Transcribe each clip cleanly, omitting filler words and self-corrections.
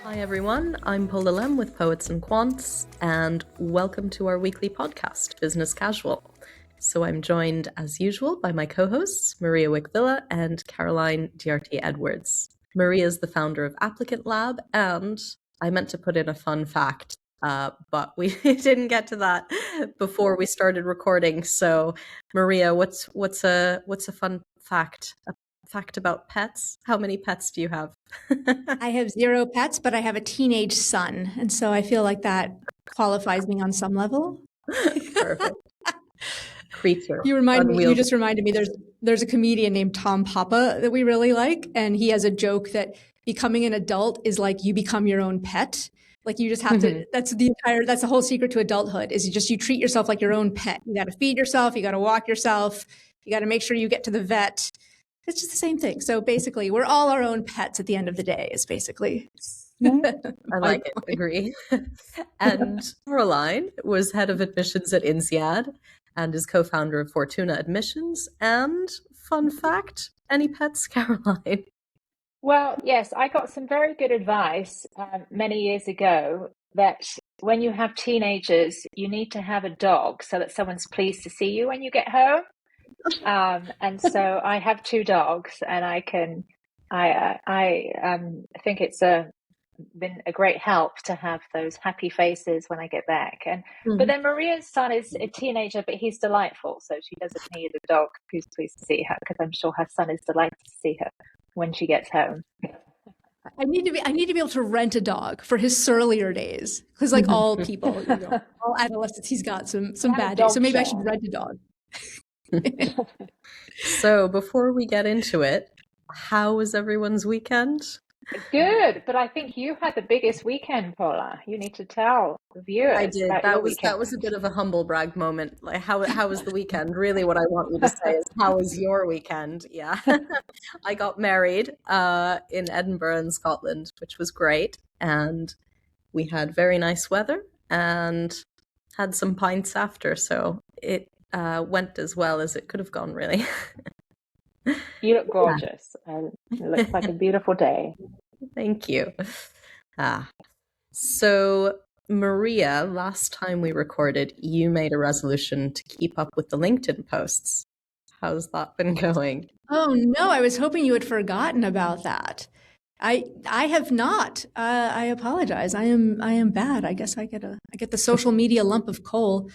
Hi everyone, I'm Paula Lem with Poets and Quants, and welcome to our weekly podcast, Business Casual. So I'm joined, as usual, by my co-hosts, Maria Wickvilla and Caroline DRT Edwards. Maria is the founder of Applicant Lab, and I meant to put in a fun fact, but we didn't get to that before we started recording. So, Maria, what's a fun fact? A fact about pets? How many pets do you have? I have 0 pets, but I have a teenage son. And so I feel like that qualifies me on some level. Perfect. Creature. You just reminded me there's a comedian named Tom Papa that we really like. And he has a joke that becoming an adult is like you become your own pet. Like you just have to, that's the whole secret to adulthood is you treat yourself like your own pet. You got to feed yourself. You got to walk yourself. You got to make sure you get to the vet. It's just the same thing. So basically, we're all our own pets at the end of the day, is basically. I like it. Agree. And Caroline was head of admissions at INSEAD and is co-founder of Fortuna Admissions. And fun fact, any pets, Caroline? Well, yes, I got some very good advice many years ago that when you have teenagers, you need to have a dog so that someone's pleased to see you when you get home. And so I have 2 dogs, and I think it's been a great help to have those happy faces when I get back. But then Maria's son is a teenager, but he's delightful, so she doesn't need a dog who's pleased to see her, because I'm sure her son is delighted to see her when she gets home. I need to be able to rent a dog for his surlier days, because like all people, all adolescents, he's got some bad days. So maybe I should rent a dog. So before we get into it, how was everyone's weekend? Good, but I think you had the biggest weekend, Paula. You need to tell the viewers. I did. That was a bit of a humble brag moment. Like how was the weekend? Really, what I want you to say is how was your weekend? Yeah, I got married in Edinburgh in Scotland, which was great, and we had very nice weather and had some pints after. So it went as well as it could have gone, really. You look gorgeous. It looks like a beautiful day. Thank you. So Maria, last time we recorded, you made a resolution to keep up with the LinkedIn posts. How's that been going? Oh no, I was hoping you had forgotten about that. I have not. I apologize. I am bad. I guess I get the social media lump of coal.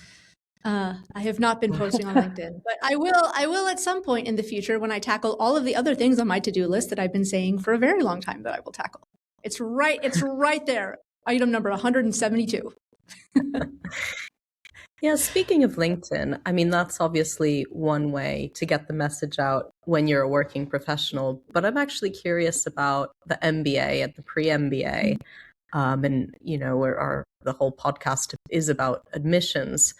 I have not been posting on LinkedIn, but I will at some point in the future when I tackle all of the other things on my to-do list that I've been saying for a very long time that I will tackle. It's right there. Item number 172. Yeah, speaking of LinkedIn, I mean, that's obviously one way to get the message out when you're a working professional, but I'm actually curious about the MBA and the pre-MBA. And, where the whole podcast is about admissions.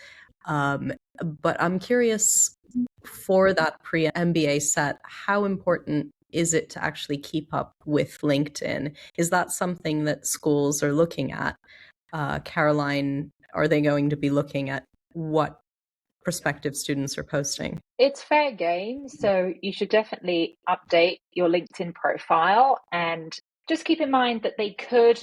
But I'm curious for that pre-MBA set, how important is it to actually keep up with LinkedIn? Is that something that schools are looking at? Caroline, are they going to be looking at what prospective students are posting? It's fair game. So you should definitely update your LinkedIn profile, and just keep in mind that they could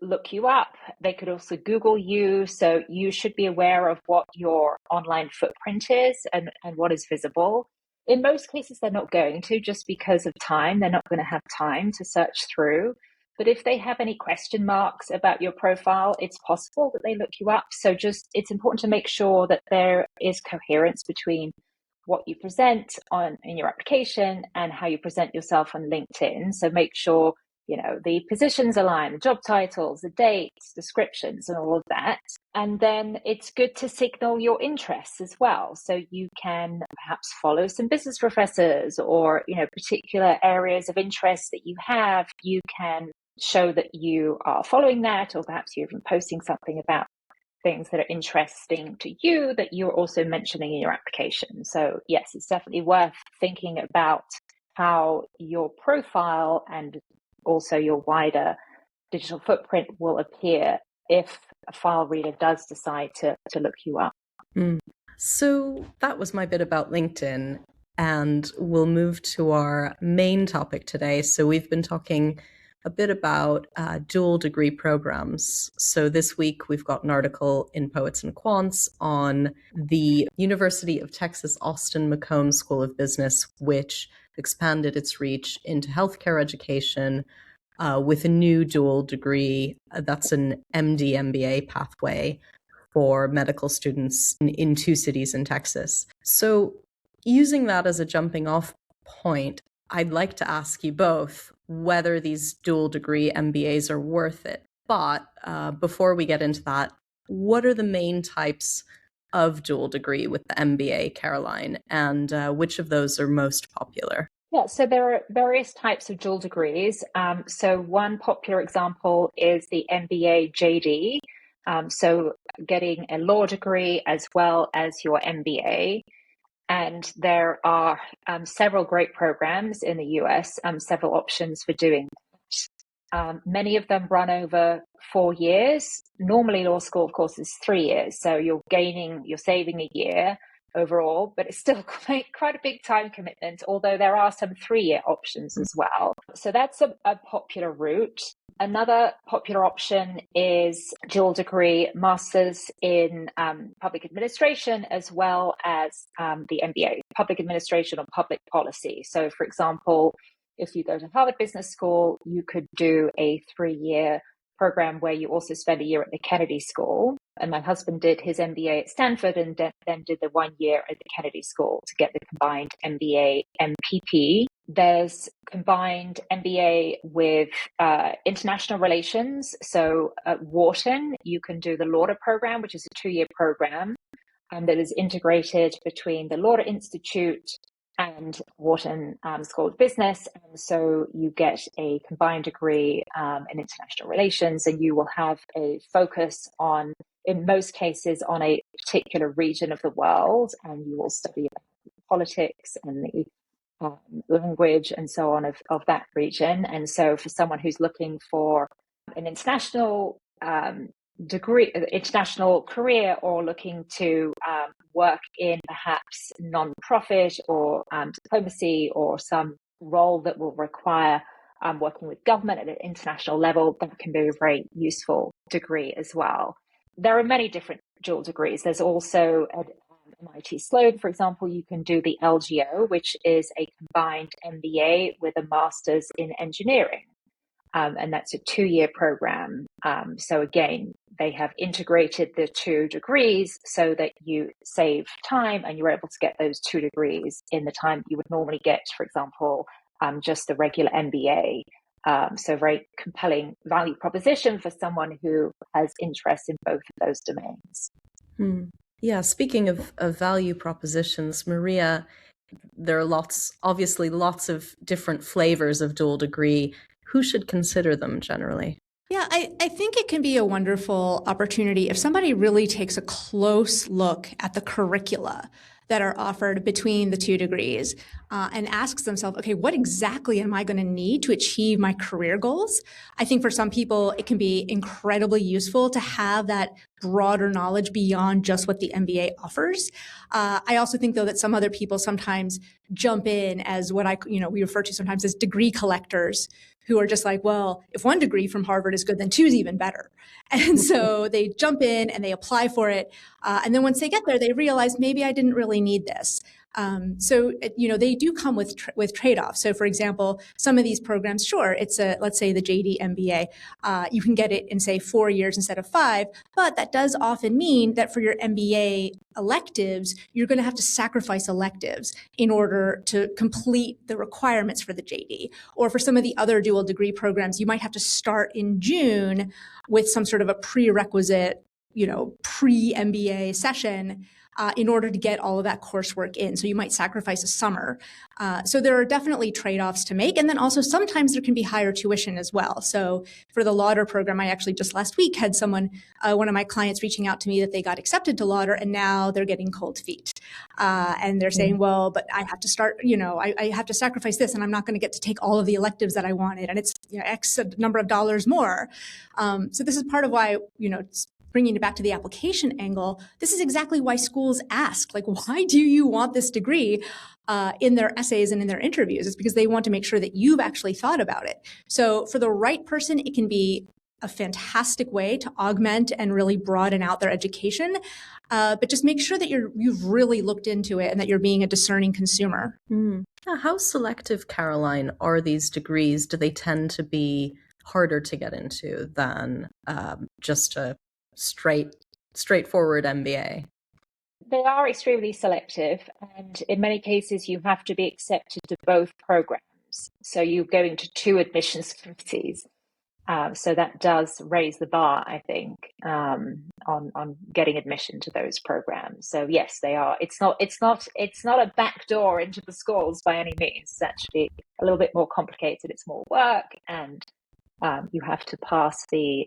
look you up. They could also Google you. So you should be aware of what your online footprint is and what is visible. In most cases, they're not going to, just because of time. They're not going to have time to search through. But if they have any question marks about your profile, it's possible that they look you up. So it's important to make sure that there is coherence between what you present in your application and how you present yourself on LinkedIn. So make sure the positions align, the job titles, the dates, descriptions, and all of that. And then it's good to signal your interests as well. So you can perhaps follow some business professors or, particular areas of interest that you have. You can show that you are following that, or perhaps you're even posting something about things that are interesting to you that you're also mentioning in your application. So yes, it's definitely worth thinking about how your profile and also your wider digital footprint will appear if a file reader does decide to look you up. So that was my bit about LinkedIn, and we'll move to our main topic today. So we've been talking a bit about dual degree programs. So this week we've got an article in Poets and Quants on the University of Texas Austin McComb School of Business, which expanded its reach into healthcare education with a new dual degree. That's an MD MBA pathway for medical students in 2 cities in Texas. So using that as a jumping off point, I'd like to ask you both whether these dual degree MBAs are worth it. But before we get into that, what are the main types of dual degree with the MBA, Caroline, and which of those are most popular? Yeah, so there are various types of dual degrees. So one popular example is the MBA JD. So getting a law degree as well as your MBA. And there are several great programs in the US, several options for doing that. Many of them run over 4 years. Normally, law school, of course, is 3 years. So you're saving a year overall, but it's still quite a big time commitment, although there are some 3-year options as well. So that's a popular route. Another popular option is dual degree masters in public administration, as well as the MBA, public administration or public policy. So for example, if you go to Harvard Business School, you could do a 3-year program where you also spend a year at the Kennedy School. And my husband did his MBA at Stanford and then did the 1 year at the Kennedy School to get the combined MBA MPP. There's combined MBA with international relations. So at Wharton, you can do the Lauder program, which is a 2-year program that is integrated between the Lauder Institute and Wharton School of Business. And so you get a combined degree in international relations, and you will have a focus on, in most cases, on a particular region of the world, and you will study politics and the language and so on of that region. And so for someone who's looking for an international degree, international career, or looking to work in perhaps non-profit or diplomacy or some role that will require working with government at an international level, that can be a very useful degree as well. There are many different dual degrees. There's also at MIT Sloan, for example, you can do the LGO, which is a combined MBA with a master's in engineering. And that's a 2-year program. So again, they have integrated the 2 degrees so that you save time and you're able to get those 2 degrees in the time you would normally get, for example, just the regular MBA. So very compelling value proposition for someone who has interest in both of those domains. Yeah, speaking of value propositions, Maria, there are obviously lots of different flavors of dual degree. Who should consider them generally? Yeah, I think it can be a wonderful opportunity if somebody really takes a close look at the curricula that are offered between the 2 degrees and asks themselves, okay, what exactly am I going to need to achieve my career goals? I think for some people, it can be incredibly useful to have that broader knowledge beyond just what the MBA offers. I also think, though, that some other people sometimes jump in as what we refer to sometimes as degree collectors, who are just like, well, if 1 degree from Harvard is good, then 2 is even better. And so they jump in and they apply for it. And then once they get there, they realize maybe I didn't really need this. So they do come with trade-offs. So for example, some of these programs, sure, it's let's say the JD MBA, you can get it in say 4 years instead of 5, but that does often mean that for your MBA electives, you're going to have to sacrifice electives in order to complete the requirements for the JD. Or for some of the other dual degree programs, you might have to start in June with some sort of a prerequisite, pre-MBA session in order to get all of that coursework in. So you might sacrifice a summer. So there are definitely trade-offs to make. And then also sometimes there can be higher tuition as well. So for the Lauder program, I actually just last week had one of my clients reaching out to me that they got accepted to Lauder and now they're getting cold feet. And they're saying, well, but I have to start, I have to sacrifice this and I'm not going to get to take all of the electives that I wanted. And it's X number of dollars more. So this is part of why, bringing it back to the application angle, this is exactly why schools ask, like, why do you want this degree in their essays and in their interviews? It's because they want to make sure that you've actually thought about it. So for the right person, it can be a fantastic way to augment and really broaden out their education. But just make sure that you've really looked into it and that you're being a discerning consumer. How selective, Caroline, are these degrees? Do they tend to be harder to get into than just a straightforward MBA? They are extremely selective, and in many cases, you have to be accepted to both programs. So you're going to two admissions committees. So that does raise the bar, I think, on getting admission to those programs. So yes, they are. It's not a back door into the schools by any means. It's actually a little bit more complicated. It's more work, and you have to pass the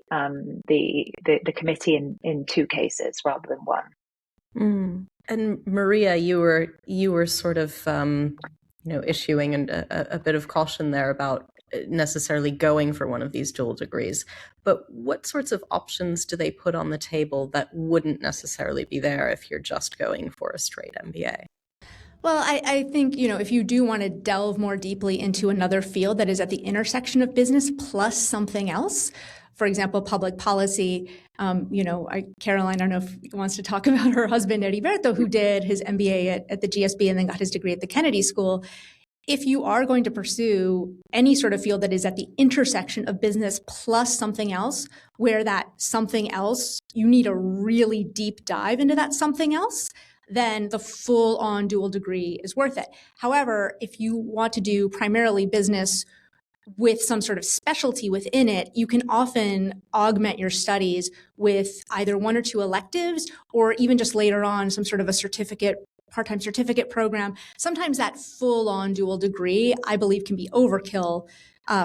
committee in two cases rather than one. And Maria, you were sort of issuing a bit of caution there about necessarily going for one of these dual degrees. But what sorts of options do they put on the table that wouldn't necessarily be there if you're just going for a straight MBA? Well, I think, if you do want to delve more deeply into another field that is at the intersection of business plus something else, for example, public policy, Caroline, I don't know if she wants to talk about her husband, Heriberto, who did his MBA at the GSB and then got his degree at the Kennedy School. If you are going to pursue any sort of field that is at the intersection of business plus something else, where that something else, you need a really deep dive into that something else, then the full-on dual degree is worth it. However, if you want to do primarily business with some sort of specialty within it, you can often augment your studies with either one or two electives, or even just later on some sort of a part-time certificate program. Sometimes that full-on dual degree, I believe, can be overkill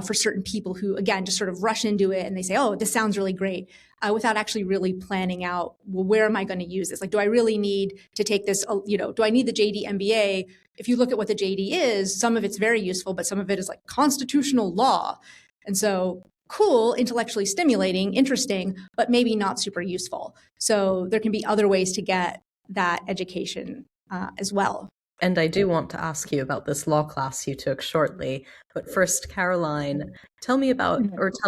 for certain people who, again, just sort of rush into it and they say, oh, this sounds really great, without actually really planning out, well, where am I going to use this? Like, do I really need to take this, do I need the JD MBA? If you look at what the JD is, some of it's very useful, but some of it is like constitutional law. And so cool, intellectually stimulating, interesting, but maybe not super useful. So there can be other ways to get that education as well. And I do want to ask you about this law class you took shortly. But first, Caroline, tell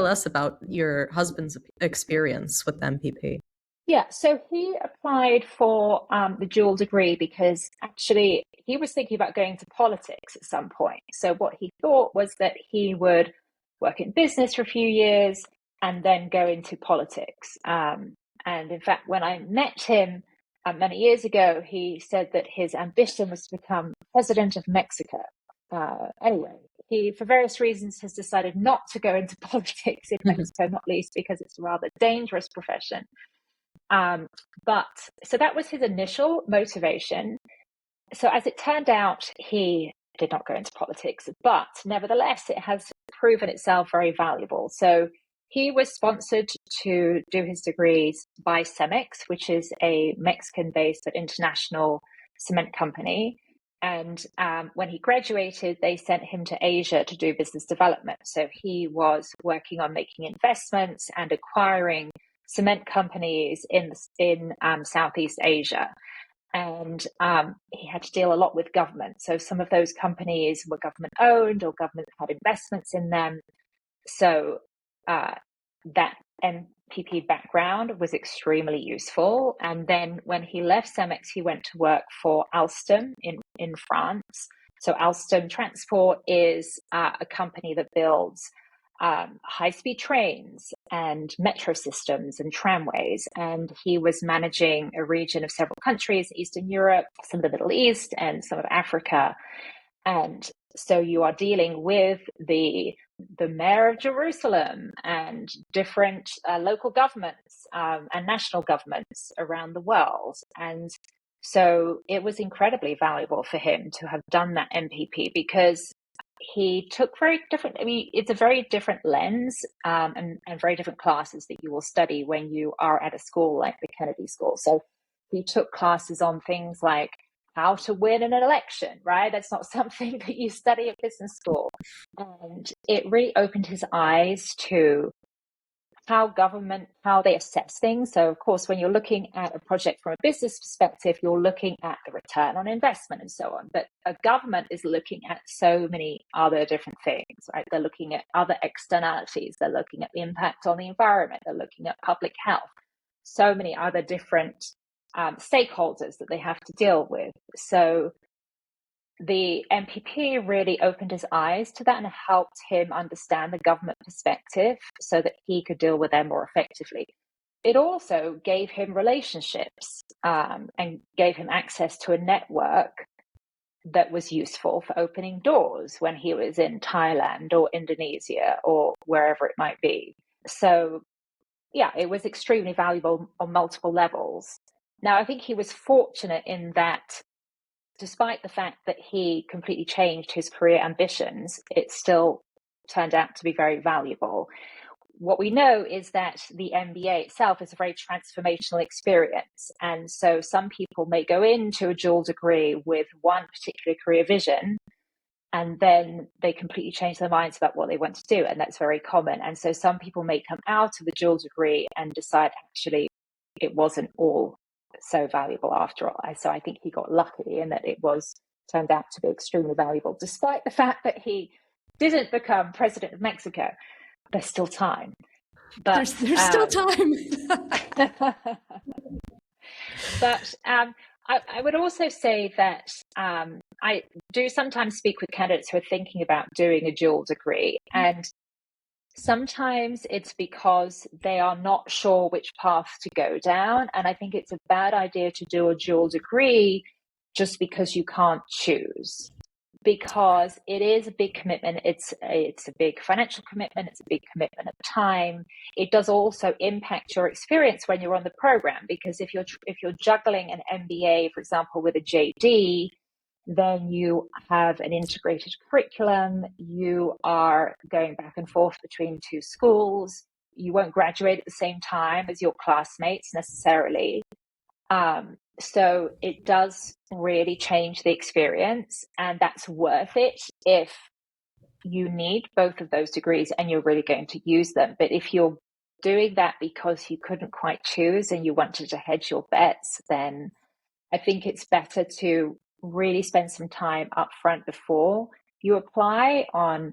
us about your husband's experience with the MPP. Yeah, so he applied for the dual degree because actually he was thinking about going to politics at some point. So what he thought was that he would work in business for a few years and then go into politics. And in fact, when I met him many years ago, he said that his ambition was to become president of Mexico. Anyway, he, for various reasons, has decided not to go into politics in Mexico, not least because it's a rather dangerous profession. But so that was his initial motivation. So as it turned out, he did not go into politics, but nevertheless, it has proven itself very valuable. So he was sponsored to do his degrees by Cemex, which is a Mexican-based but international cement company. And when he graduated, they sent him to Asia to do business development. So he was working on making investments and acquiring cement companies in Southeast Asia. And he had to deal a lot with government. So some of those companies were government owned or government had investments in them. So that MPP background was extremely useful. And then when he left Cemex, he went to work for Alstom in France. So Alstom Transport is a company that builds high-speed trains and metro systems and tramways. And he was managing a region of several countries, Eastern Europe, some of the Middle East, and some of Africa. And so you are dealing with the mayor of Jerusalem and different local governments and national governments around the world. And so it was incredibly valuable for him to have done that MPP because he took it's a very different lens and very different classes that you will study when you are at a school like the Kennedy School. So he took classes on things like how to win an election, right? That's not something that you study at business school. And it really opened his eyes to how they assess things. So of course, when you're looking at a project from a business perspective, you're looking at the return on investment and so on. But a government is looking at so many other different things, right? They're looking at other externalities. They're looking at the impact on the environment. They're looking at public health. So many other different stakeholders that they have to deal with. So the MPP really opened his eyes to that and helped him understand the government perspective so that he could deal with them more effectively. It also gave him relationships and gave him access to a network that was useful for opening doors when he was in Thailand or Indonesia or wherever it might be. So, yeah, it was extremely valuable on multiple levels. Now, I think he was fortunate in that despite the fact that he completely changed his career ambitions, it still turned out to be very valuable. What we know is that the MBA itself is a very transformational experience. And so some people may go into a dual degree with one particular career vision, and then they completely change their minds about what they want to do. And that's very common. And so some people may come out of the dual degree and decide actually it wasn't all so valuable after all. So I think he got lucky in that it turned out to be extremely valuable, despite the fact that he didn't become president of Mexico. There's still time. But there's still time. But I would also say that I do sometimes speak with candidates who are thinking about doing a dual degree, and sometimes it's because they are not sure which path to go down. And I think it's a bad idea to do a dual degree just because you can't choose, because it is a big commitment. It's a big financial commitment. It's a big commitment of time. It does also impact your experience when you're on the program, because if you're juggling an MBA, for example, with a JD, then you have an integrated curriculum. You are going back and forth between two schools. You won't graduate at the same time as your classmates necessarily. So it does really change the experience, and that's worth it if you need both of those degrees and you're really going to use them. But if you're doing that because you couldn't quite choose and you wanted to hedge your bets, then I think it's better to really spend some time up front before you apply on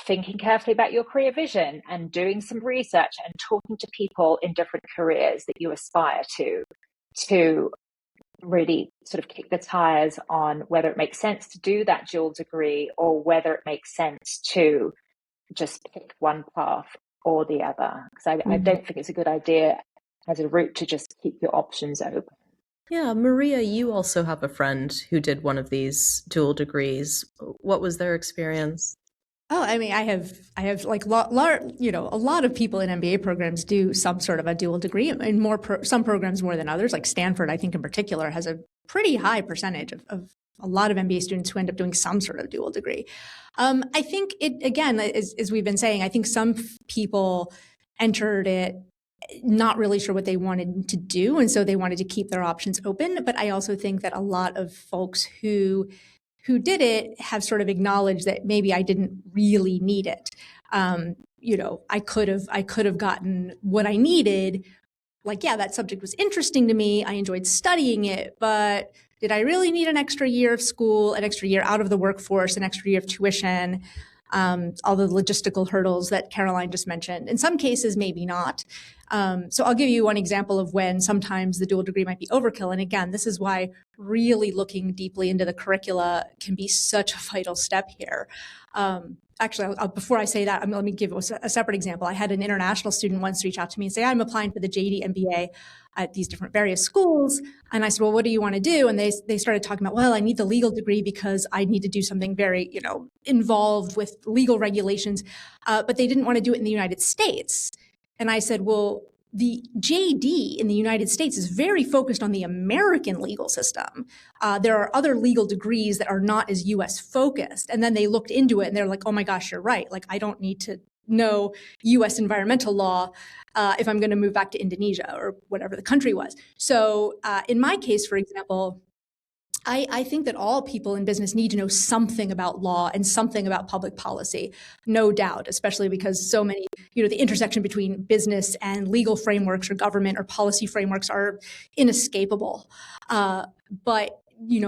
thinking carefully about your career vision and doing some research and talking to people in different careers that you aspire to really sort of kick the tires on whether it makes sense to do that dual degree or whether it makes sense to just pick one path or the other. Because I don't think it's a good idea as a route to just keep your options open. Yeah, Maria, you also have a friend who did one of these dual degrees. What was their experience? Oh, I mean, I have like a lot of people in MBA programs do some sort of a dual degree, and some programs more than others. Like Stanford, I think in particular, has a pretty high percentage of a lot of MBA students who end up doing some sort of dual degree. I think it, again, as we've been saying, I think some people entered it not really sure what they wanted to do, and so they wanted to keep their options open. But I also think that a lot of folks who did it have sort of acknowledged that maybe I didn't really need it. I could have gotten what I needed. Like, yeah, that subject was interesting to me. I enjoyed studying it, but did I really need an extra year of school, an extra year out of the workforce, an extra year of tuition? All the logistical hurdles that Caroline just mentioned. In some cases, maybe not. So I'll give you one example of when sometimes the dual degree might be overkill. And again, this is why really looking deeply into the curricula can be such a vital step here. Actually, before I say that, let me give a separate example. I had an international student once reach out to me and say, I'm applying for the JD MBA at these different various schools. And I said, well, what do you want to do? And they started talking about, well, I need the legal degree because I need to do something very, involved with legal regulations. But they didn't want to do it in the United States. And I said, well, the JD in the United States is very focused on the American legal system. There are other legal degrees that are not as US focused. And then they looked into it and they're like, oh my gosh, you're right. Like, I don't need to know US environmental law if I'm going to move back to Indonesia or whatever the country was. So in my case, for example, I think that all people in business need to know something about law and something about public policy, no doubt, especially because so many, the intersection between business and legal frameworks or government or policy frameworks are inescapable. But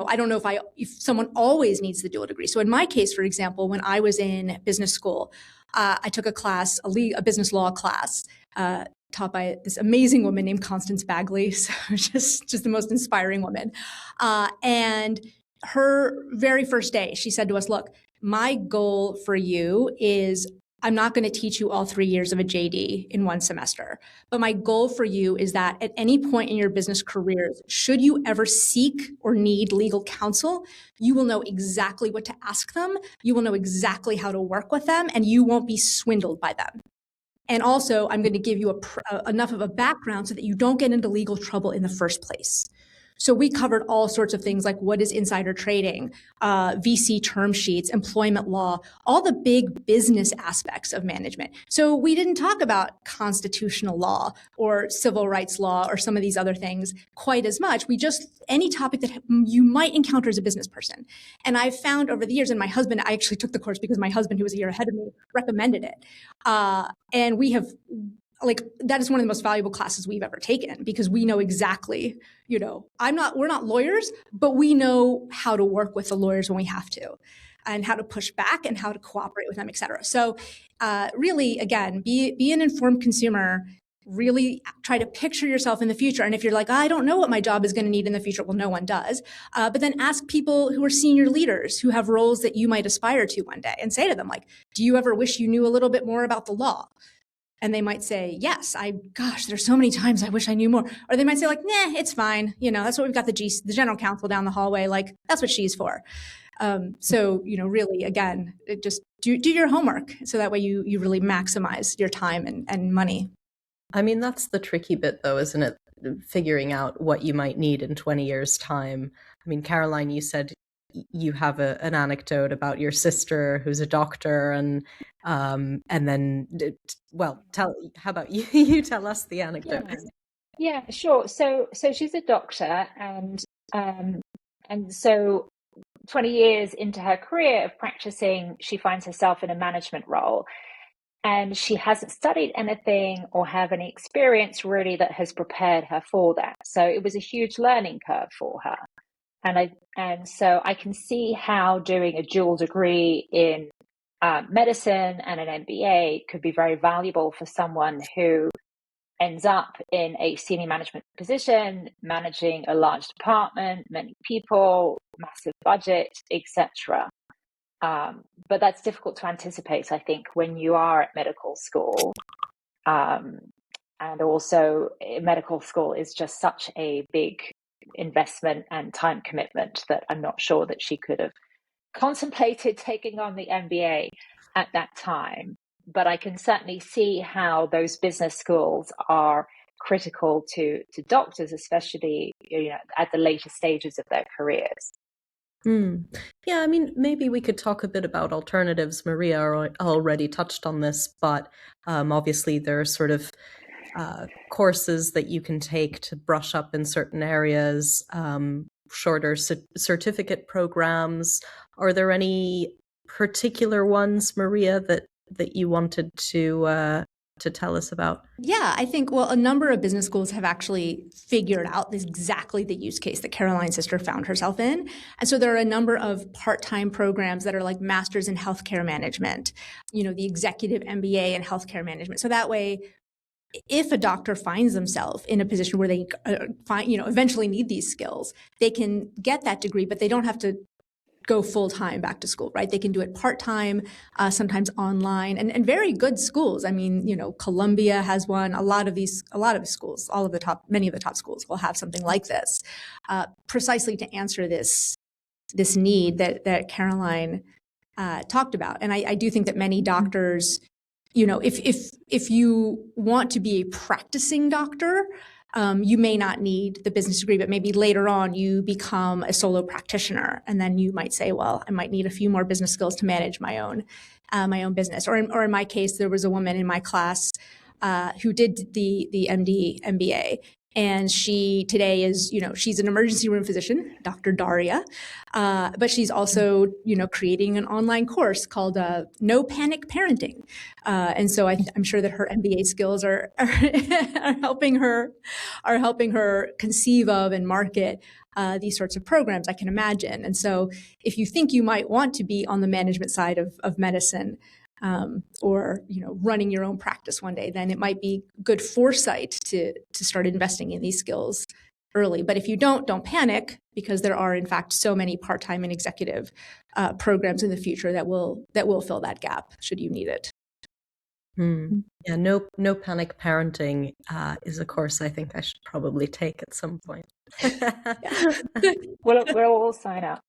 I don't know if someone always needs the dual degree. So in my case, for example, when I was in business school, I took a class, a business law class, taught by this amazing woman named Constance Bagley. So just the most inspiring woman. And her very first day, she said to us, look, my goal for you is I'm not going to teach you all 3 years of a JD in one semester. But my goal for you is that at any point in your business careers, should you ever seek or need legal counsel, you will know exactly what to ask them. You will know exactly how to work with them, and you won't be swindled by them. And also, I'm going to give you enough of a background so that you don't get into legal trouble in the first place. So we covered all sorts of things like what is insider trading, VC term sheets, employment law, all the big business aspects of management. So we didn't talk about constitutional law or civil rights law or some of these other things quite as much. We just, any topic that you might encounter as a business person. And I've found over the years, and my husband, I actually took the course because my husband, who was a year ahead of me, recommended it. And we have, that is one of the most valuable classes we've ever taken because we know exactly, we're not lawyers, but we know how to work with the lawyers when we have to and how to push back and how to cooperate with them, et cetera. So really, again, be an informed consumer, really try to picture yourself in the future. And if you're like, I don't know what my job is going to need in the future, well, no one does. But then ask people who are senior leaders who have roles that you might aspire to one day and say to them, do you ever wish you knew a little bit more about the law? And they might say, yes, there's so many times I wish I knew more. Or they might say nah, it's fine. That's what we've got the general counsel down the hallway. That's what she's for. So, really, again, just do your homework. So that way you really maximize your time and money. I mean, that's the tricky bit though, isn't it? Figuring out what you might need in 20 years time. I mean, Caroline, you said you have an anecdote about your sister who's a doctor and then, how about you? You tell us the anecdote. Yeah, sure. So she's a doctor, and so 20 years into her career of practicing, she finds herself in a management role, and she hasn't studied anything or have any experience really that has prepared her for that. So it was a huge learning curve for her. And so I can see how doing a dual degree in medicine and an MBA could be very valuable for someone who ends up in a senior management position, managing a large department, many people, massive budget, etc. But that's difficult to anticipate, I think, when you are at medical school. And also, medical school is just such a big investment and time commitment that I'm not sure that she could have contemplated taking on the MBA at that time. But I can certainly see how those business schools are critical to doctors, especially at the later stages of their careers. Yeah, I mean, maybe we could talk a bit about alternatives. Maria already touched on this, but obviously there are sort of courses that you can take to brush up in certain areas, shorter certificate programs. Are there any particular ones, Maria, that you wanted to tell us about? Yeah, I think, a number of business schools have actually figured out exactly the use case that Caroline's sister found herself in. And so there are a number of part-time programs that are like masters in healthcare management, the executive MBA in healthcare management. So that way, if a doctor finds themselves in a position where they eventually need these skills, they can get that degree, but they don't have to go full-time back to school, right? They can do it part-time, sometimes online, and very good schools. I mean, Columbia has one. A lot of schools, many of the top schools will have something like this, precisely to answer this need that Caroline talked about. And I do think that many doctors, if you want to be a practicing doctor, you may not need the business degree, but maybe later on you become a solo practitioner, and then you might say, well, I might need a few more business skills to manage my own business. Or in my case, there was a woman in my class who did the MD MBA, And she today is, she's an emergency room physician, Dr. Daria, but she's also, creating an online course called No Panic Parenting. And so I'm sure that her MBA skills are helping her conceive of and market these sorts of programs, I can imagine. And so if you think you might want to be on the management side of medicine, or running your own practice one day, then it might be good foresight to start investing in these skills early. But if you don't panic, because there are in fact so many part-time and executive programs in the future that will fill that gap should you need it. Yeah, no panic parenting is a course I think I should probably take at some point. We'll all sign up.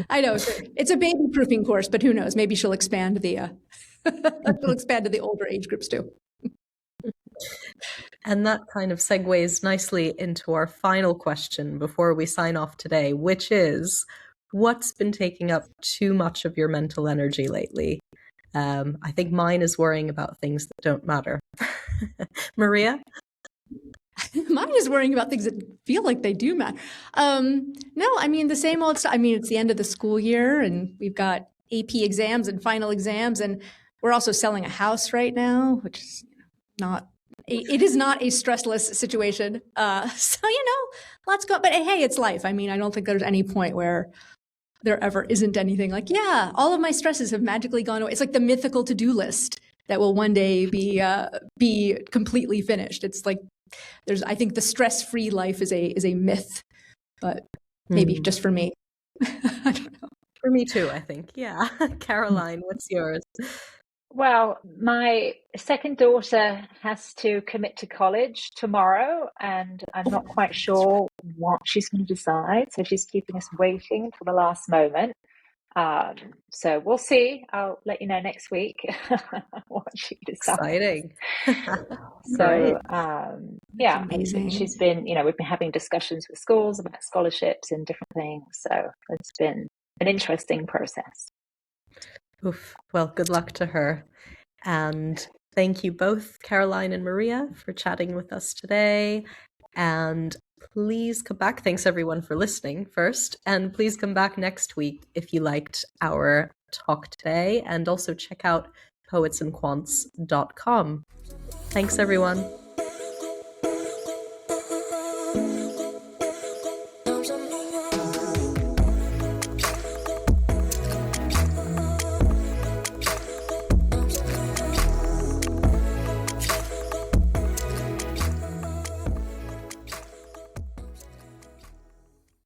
I know it's a baby proofing course, but who knows? Maybe she'll expand to the older age groups too. And that kind of segues nicely into our final question before we sign off today, which is, what's been taking up too much of your mental energy lately? I think mine is worrying about things that don't matter. Maria? Mine is worrying about things that feel like they do matter. No, I mean, the same old stuff. I mean, it's the end of the school year and we've got AP exams and final exams, and we're also selling a house right now, which is it is not a stressless situation. So, let's go. But hey, it's life. I mean, I don't think there's any point where there ever isn't anything like, yeah, all of my stresses have magically gone away. It's like the mythical to-do list that will one day be completely finished. It's like, I think the stress-free life is a myth, but maybe just for me. I don't know. For me too, I think. Yeah. Caroline, what's yours? Well, my second daughter has to commit to college tomorrow, and I'm not quite sure what she's going to decide. So she's keeping us waiting until the last moment. So we'll see. I'll let you know next week what she decides. Exciting. So, yeah, amazing. She's been, we've been having discussions with schools about scholarships and different things. So it's been an interesting process. Oof. Well, good luck to her. And thank you both, Caroline and Maria, for chatting with us today. And please come back. Thanks everyone for listening first. And please come back next week if you liked our talk today. And also check out poetsandquants.com. Thanks everyone.